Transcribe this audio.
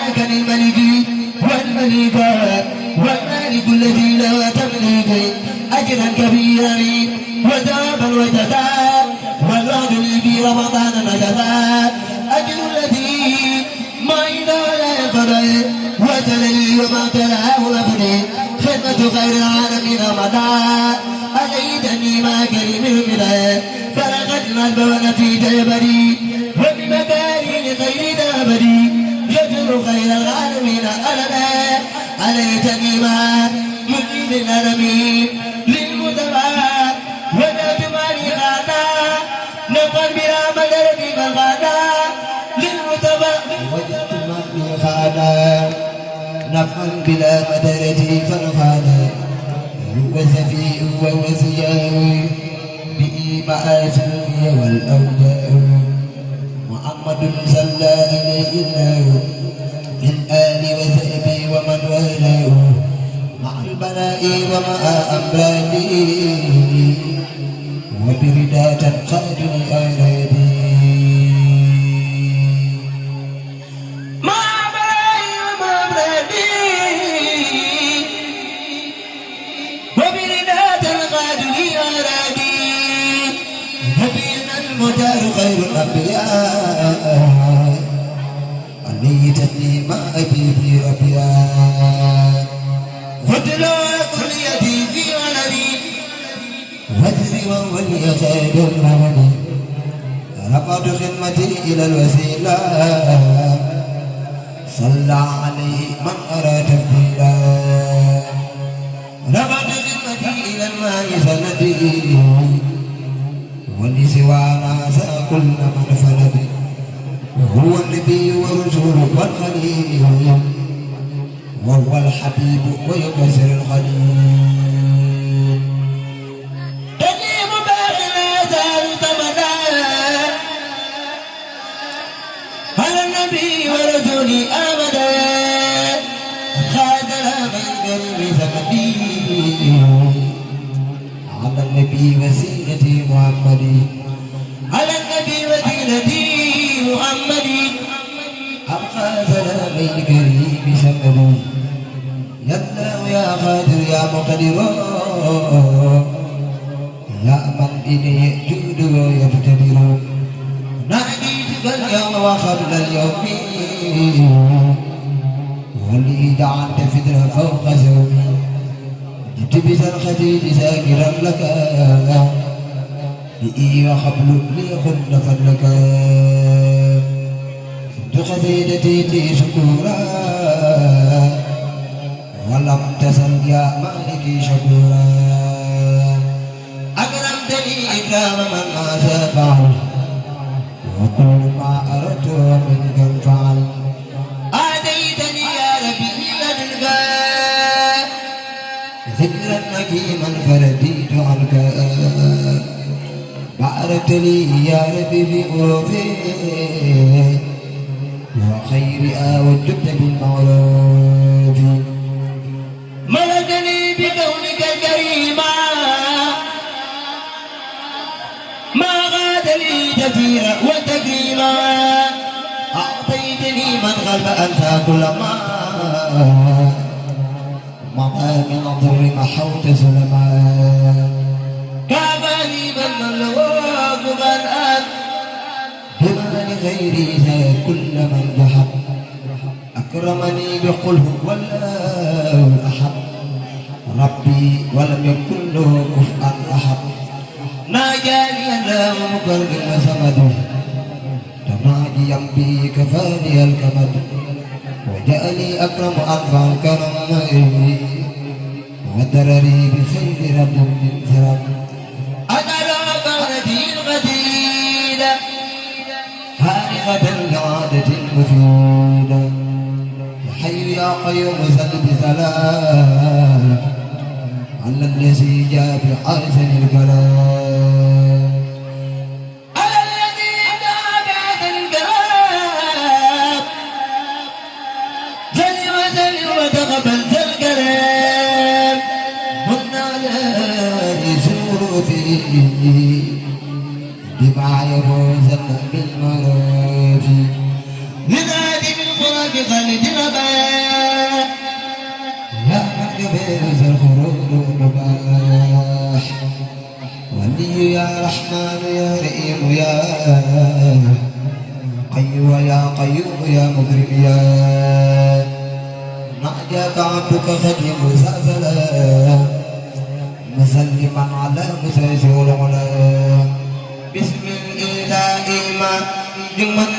معك للملك والملك والمالك الذي لا تملك أجرا كبيرا وثوابا وجزاء والوعد لي في رمضان نجزاء أجر الذي ما إذا لا ينفرد وتلني وما تلاه نفرد خدمة خير العالمين رمضان أتيتني مع كريم البلاد فلقد الأسباب التي جلبني وبمكارين خير دابني يجر خير العالمين ألنا عليتني مع مجيد العالمين للمتبع ونات مالي غانا نقل بلا مدرد من غانا للمتبع وجدت مالي غانا نقل بلا مدرد فالغانا هو سفيه ووسياه به مآسيه والأوجاع محمد صلى عليه الله بالآل وسهبه ومن والاه مع البلاء ومع أمراضه وبرداء تنقادني أيادي خير الأنبياء عليتني ما أبي ربيا وتلو كليتي في ولدي وجري وولي خير الرمد رفعت خدمتي إلى الوسيلة صلى عليه من أرى تفضيلا رفعت خدمتي إلى الماء سندي ولسوانا كل من فلد وهو النبي والرسول والخليل وهو الحبيب ويكسر الخليل تقيم باقنا زال ثمنا على النبي ورسول أبدا خاتل من قلب ثمني على النبي وسيلتي محمدي على النبي وسيلتي محمدي أبقى سلامي كريم سمدي يا الله يا قادر يا مقتدر يا من إليه جود ويقتدر ناديتك اليوم وقبل اليوم ولي جعلت فترة فوق زومي جئت الخديج ساكرا لك بئي وخبل لي خل فلك سد خديجتي لي شكورا ولم تزل يا مالكي شكورا أكرمتني إكرام من ما فعل وكل ما أردت منك فعل آتيتني يا ربي لدنك ذكرا حكيما فرديت عنك باركت لي يا ربي في غرفي وخير وجدت بالمعروف ملكني بكونك الكريما ما غاد لي تفيرا وتكريما أعطيتني من غلب أنسى كل ما مضى من ضر محوت سلمان كافاني من لواك الآن بما لغيري زاد كل من جحد أكرمني بقل هو الله الأحد ربي ولم يكن له كفءا أحد ناجاني الله مقرب وسمد تناجيا به كفاني الكمد وجعلي أكرم أرفع الكرم ودرري بخير رب من ثرم أدرى بغدتي الغديدة فارغة العادة المفيدة يا حي يا قيوم سل بسلام على الذي جاء بأحسن الكلام على الذي جاء بأحسن الكلام سل وسل وتقبل الكلام من على سوره بما يفوز بالمعروف لذلك بالقرآن خالدنا ذي الخروج المباح ولي يا رحمن يا رحيم يا قيوم يا قيوم يا مكرم يا ناجاك عبدك خديم سلام مسلما على مسيسر العلا بسم الإله ما جمن